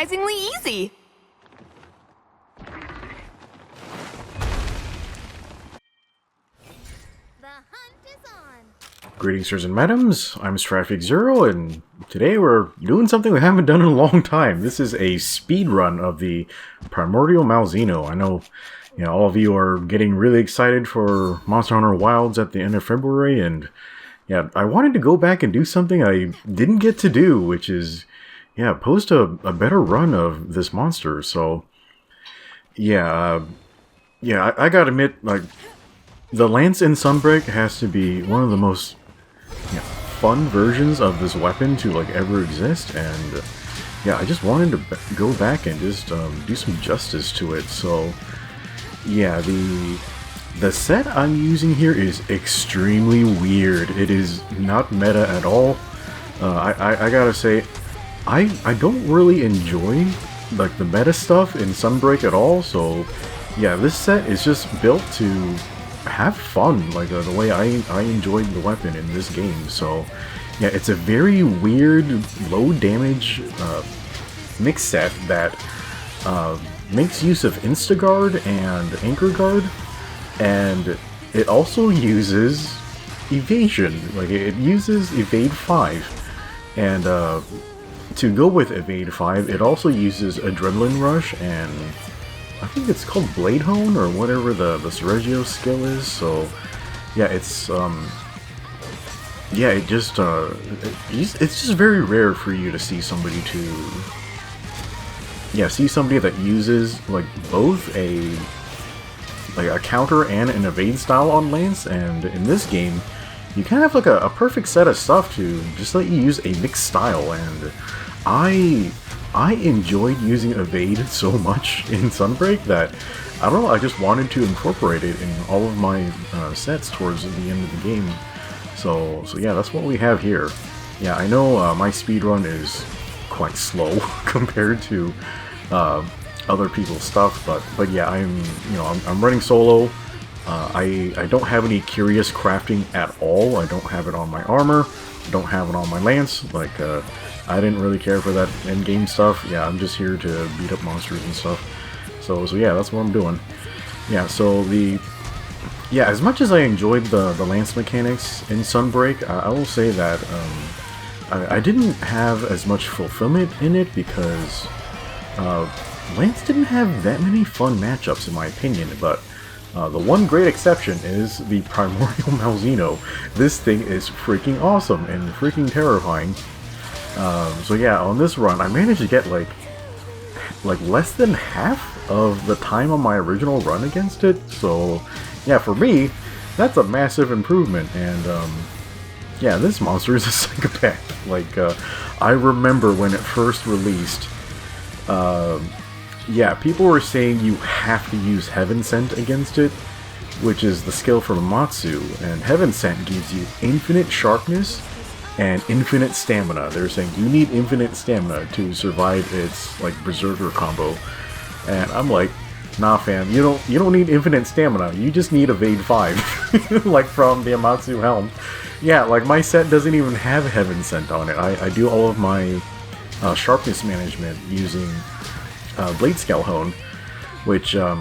surprisingly easy. Greetings, sirs and madams. I'm Traffic Zero, and today we're doing something we haven't done in a long time. This is a speed run of the Primordial Malzeno. I know, all of you are getting really excited for Monster Hunter Wilds at the end of February, and yeah, I wanted to go back and do something I didn't get to do, which is, post a better run of this monster. So, I gotta admit, like, the Lance in Sunbreak has to be one of the most fun versions of this weapon to ever exist, and I just wanted to go back and just do some justice to it. So the set I'm using here is extremely weird. It is not meta at all. I gotta say, I don't really enjoy the meta stuff in Sunbreak at all. So this set is just built to have fun, the way I enjoyed the weapon in this game. So it's a very weird low damage mix set that makes use of Instaguard and Anchor Guard, and it also uses evasion. It uses evade 5, and to go with evade 5 it also uses adrenaline rush, and I think it's called Blade Hone or whatever the Sergio skill is. So it's it's just very rare for you to see somebody that uses both a counter and an evade style on Lance. And in this game you kind of have a perfect set of stuff to just let you use a mixed style, and I enjoyed using evade so much in Sunbreak that, I don't know, I just wanted to incorporate it in all of my sets towards the end of the game. So that's what we have here. I know my speedrun is quite slow compared to other people's stuff, but I'm running solo. I don't have any qurious crafting at all. I don't have it on my armor. I don't have it on my lance. I didn't really care for that end-game stuff. I'm just here to beat up monsters and stuff. So that's what I'm doing. As much as I enjoyed the lance mechanics in Sunbreak, I will say that I didn't have as much fulfillment in it because Lance didn't have that many fun matchups in my opinion, but the one great exception is the Primordial Malzeno. This thing is freaking awesome and freaking terrifying. On this run I managed to get less than half of the time on my original run against it. So for me that's a massive improvement. And this monster is a psychopath. I remember when it first released, people were saying you have to use Heaven Sent against it, which is the skill from Amatsu, and Heaven Sent gives you infinite sharpness and infinite stamina. They're saying you need infinite stamina to survive its berserker combo, and I'm like, nah fam, you don't need infinite stamina, you just need evade 5 from the Amatsu helm. My set doesn't even have Heaven Sent on it. I do all of my sharpness management using Blade Scalhone, which I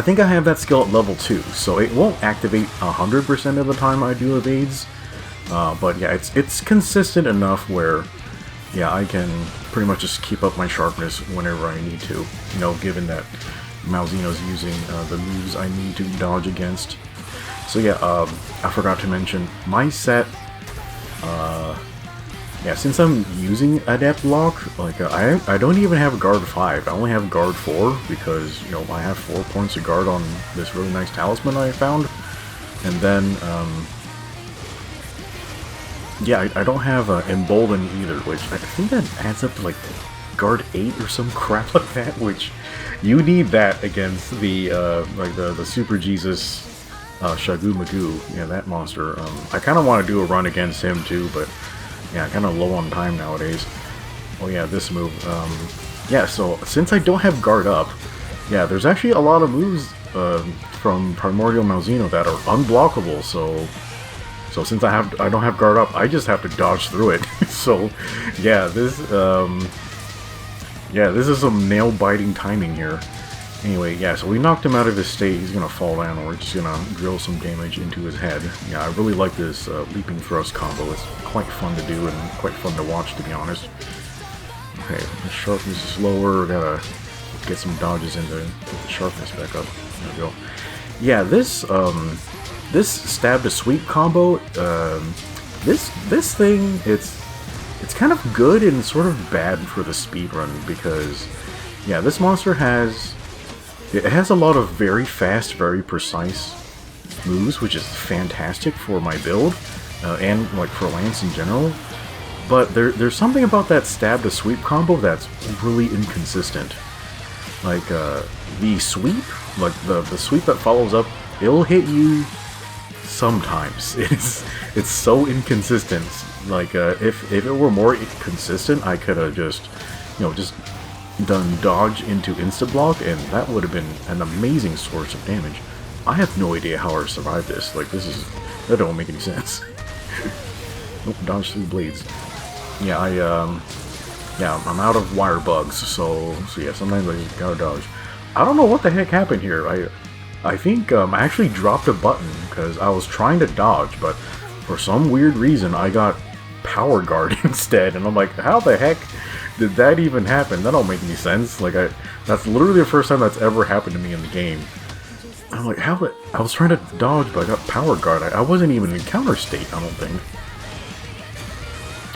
think I have that skill at level 2, so it won't activate 100% of the time I do evades. But it's consistent enough where I can pretty much just keep up my sharpness whenever I need to, given that Malzeno's using the moves I need to dodge against. So I forgot to mention my set. Since I'm using Adept Lock, I don't even have Guard 5, I only have Guard 4 because, I have 4 points of guard on this really nice talisman I found. And then, I don't have Embolden either, which I think that adds up to Guard 8 or some crap like that, which you need that against the the Super Jesus Shagu Magoo, that monster. I kind of want to do a run against him too, but kind of low on time nowadays. Oh this move. So since I don't have guard up, there's actually a lot of moves from Primordial Malzeno that are unblockable. So since I don't have guard up, I just have to dodge through it. So this Yeah, this is some nail-biting timing here. Anyway, yeah, so we knocked him out of his state. He's gonna fall down, and we're just gonna drill some damage into his head. Yeah, I really like this leaping thrust combo. It's quite fun to do and quite fun to watch, to be honest. Okay, the sharpness is lower. Gotta get some dodges into get the sharpness back up. There we go. Yeah, this this stab to sweep combo, this thing, it's kind of good and sort of bad for the speedrun because, yeah, this monster has a lot of very fast, very precise moves, which is fantastic for my build and like for Lance in general. But there's something about that stab to sweep combo that's really inconsistent. Like the sweep, like the sweep that follows up, it'll hit you sometimes. It's so inconsistent. Like if it were more consistent, I could have just, you know, just done dodge into insta-block, and that would have been an amazing source of damage. I have no idea how I survived this. Like, that don't make any sense. Nope, dodge through blades. Yeah, yeah, I'm out of wire bugs, so yeah, sometimes I just gotta dodge. I don't know what the heck happened here. I think I actually dropped a button because I was trying to dodge, but for some weird reason I got power guard instead, and I'm like, how the heck did that even happen? That don't make any sense. Like, that's literally the first time that's ever happened to me in the game. I'm like, I was trying to dodge, but I got power guard. I wasn't even in counter state, I don't think.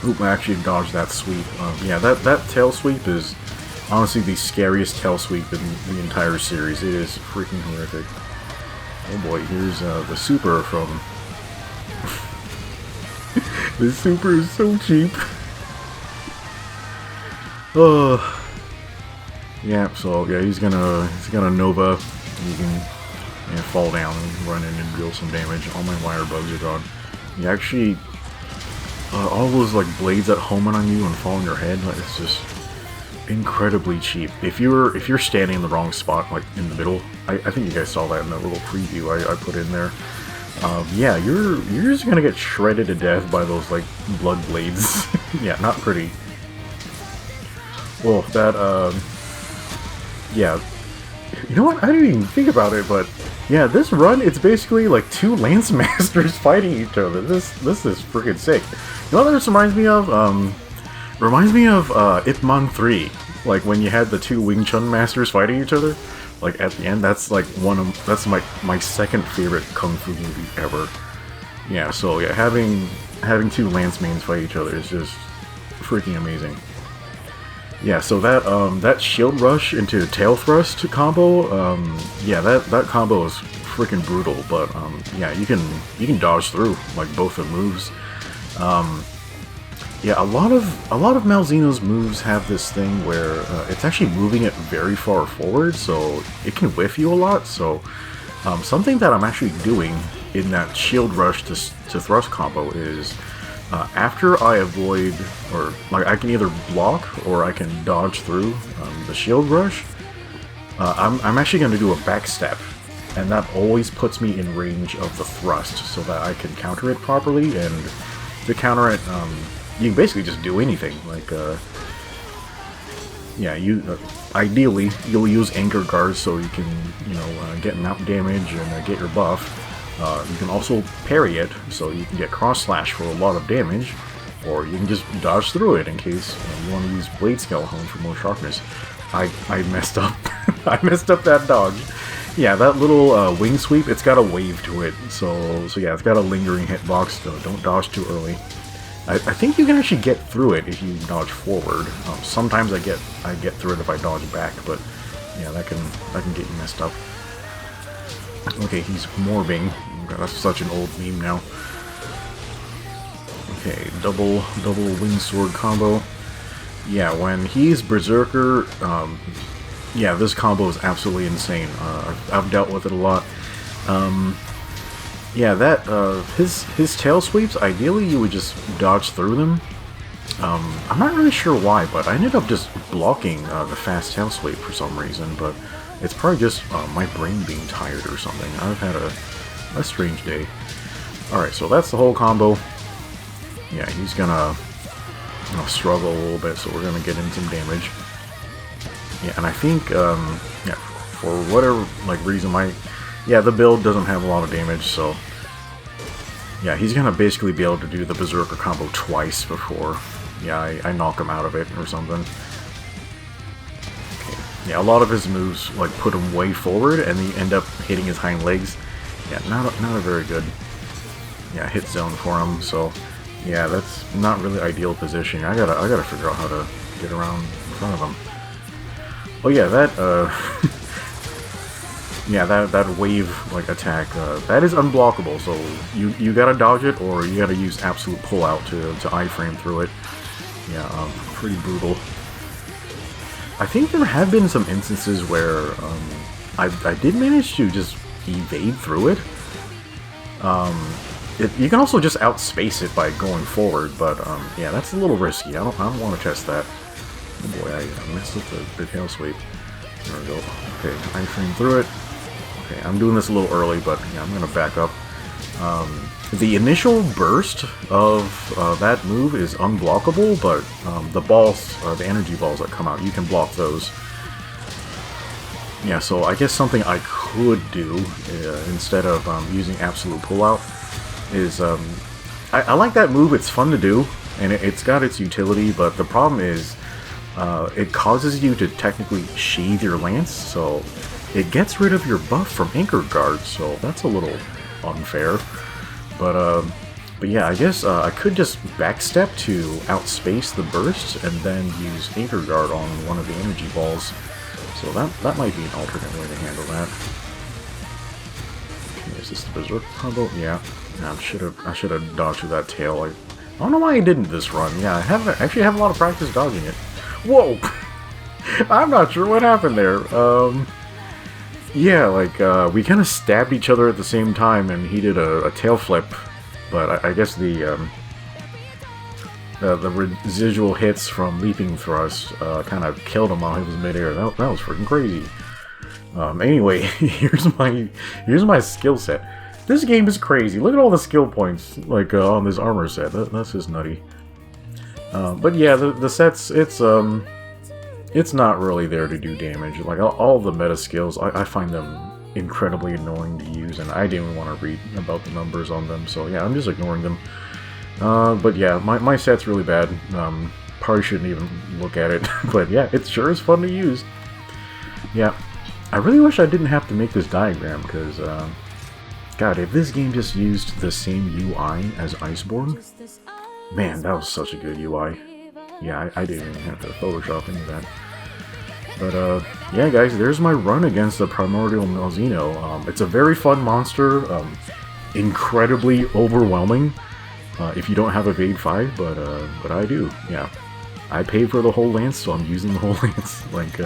Oop, I actually dodged that sweep. Yeah, that tail sweep is honestly the scariest tail sweep in the entire series. It is freaking horrific. Oh boy, here's the super from... The super is so cheap. Yeah, so yeah, he's gonna Nova. You can fall down and run in and deal some damage. All my wire bugs are gone. You actually, all those like blades that home in on you and fall on your head, like, it's just incredibly cheap. If you're standing in the wrong spot, like in the middle, I think you guys saw that in that little preview I put in there. Yeah, you're just gonna get shredded to death by those like blood blades. Yeah, not pretty. Well, that yeah. You know what? I didn't even think about it, but yeah, this run, it's basically like two Lance Masters fighting each other. This is freaking sick. You know what this reminds me of? Reminds me of Ip Man 3. Like when you had the two Wing Chun Masters fighting each other. Like at the end, that's like that's my second favorite Kung Fu movie ever. Yeah, so yeah, having two Lance mains fight each other is just freaking amazing. Yeah, so that shield rush into tail thrust combo, yeah, that combo is freaking brutal. But yeah, you can dodge through like both the moves. Yeah, a lot of Malzeno's moves have this thing where it's actually moving it very far forward, so it can whiff you a lot. So something that I'm actually doing in that shield rush to thrust combo is after I avoid, or like I can either block or I can dodge through the shield rush, I'm actually going to do a backstep, and that always puts me in range of the thrust so that I can counter it properly. And to counter it, you can basically just do anything. Like, yeah, ideally you'll use anchor guards so you can, you know, get mount damage and get your buff. You can also parry it, so you can get cross slash for a lot of damage, or you can just dodge through it in case you want to use blade skeleton for more sharpness. I messed up. I messed up that dodge. Yeah, that little wing sweep, it's got a wave to it, so yeah, it's got a lingering hitbox, so don't dodge too early. I think you can actually get through it if you dodge forward. Sometimes I get through it if I dodge back, but yeah, that can get you messed up. Okay, he's morbing. God, that's such an old meme now. Okay, double wing sword combo. Yeah, when he's berserker, yeah, this combo is absolutely insane. I've dealt with it a lot. Yeah, that his tail sweeps, ideally you would just dodge through them. I'm not really sure why, but I ended up just blocking the fast tail sweep for some reason, but it's probably just my brain being tired or something. I've had a strange day. Alright, so that's the whole combo. Yeah, he's gonna struggle a little bit, so we're gonna get in some damage. Yeah, and I think, yeah, for whatever, like, reason, the build doesn't have a lot of damage, so, yeah, he's gonna basically be able to do the Berserker combo twice before, yeah, I knock him out of it or something. Okay. Yeah, a lot of his moves, like, put him way forward, and you end up hitting his hind legs. Yeah, not a very good, yeah, hit zone for him, so, yeah, that's not really ideal position. I gotta figure out how to get around in front of him. Oh yeah, that, yeah, that wave, like, attack, that is unblockable, so you gotta dodge it, or you gotta use absolute pull-out to iframe through it. Yeah, pretty brutal. I think there have been some instances where, I did manage to just evade through it. You can also just outspace it by going forward, but, yeah, that's a little risky. I don't want to test that. Oh boy, I messed up the tail sweep. There we go. Okay, iframe through it. Okay, I'm doing this a little early, but yeah, I'm gonna back up. The initial burst of that move is unblockable, but the balls, the energy balls that come out, you can block those. Yeah, so I guess something I could do instead of using absolute pullout is I like that move. It's fun to do, and it's got its utility, but the problem is it causes you to technically sheathe your lance, so it gets rid of your buff from Anchor Guard, so that's a little unfair. But yeah, I guess I could just backstep to outspace the burst and then use Anchor Guard on one of the energy balls. So that might be an alternate way to handle that. Okay, is this the Berserk combo? Yeah. I should have dodged through that tail. I don't know why I didn't this run. Yeah, I actually have a lot of practice dodging it. Whoa! I'm not sure what happened there. Yeah, like, we kind of stabbed each other at the same time, and he did a tail flip, but I guess the residual hits from Leaping Thrust kind of killed him while he was midair. That was freaking crazy. Anyway, here's my skill set. This game is crazy. Look at all the skill points, like, on this armor set. That's just nutty. But yeah, the sets, it's not really there to do damage. Like, all the meta skills, I find them incredibly annoying to use, and I didn't want to read about the numbers on them, so yeah, I'm just ignoring them. But yeah, my set's really bad. Probably shouldn't even look at it, but yeah, it sure is fun to use. Yeah, I really wish I didn't have to make this diagram, because, God, if this game just used the same UI as Iceborne, man, that was such a good UI. Yeah, I didn't even have to Photoshop any of that. But, yeah, guys, there's my run against the Primordial Malzeno. It's a very fun monster, incredibly overwhelming, if you don't have Evade 5, but I do, yeah. I paid for the whole lance, so I'm using the whole lance. Like,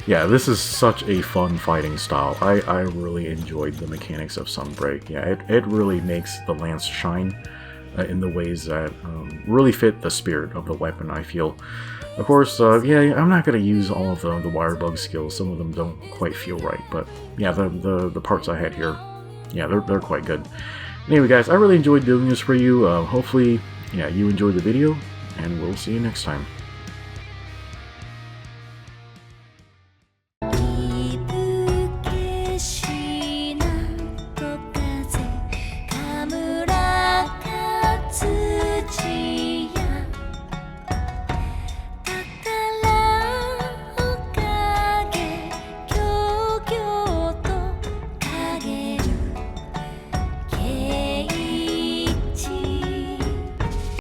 yeah, this is such a fun fighting style. I really enjoyed the mechanics of Sunbreak. Yeah, it really makes the lance shine in the ways that really fit the spirit of the weapon, I feel. Of course, yeah, I'm not going to use all of the wire bug skills. Some of them don't quite feel right, but yeah, the parts I had here, yeah, they're quite good. Anyway, guys, I really enjoyed doing this for you. Hopefully, yeah, you enjoyed the video, and we'll see you next time.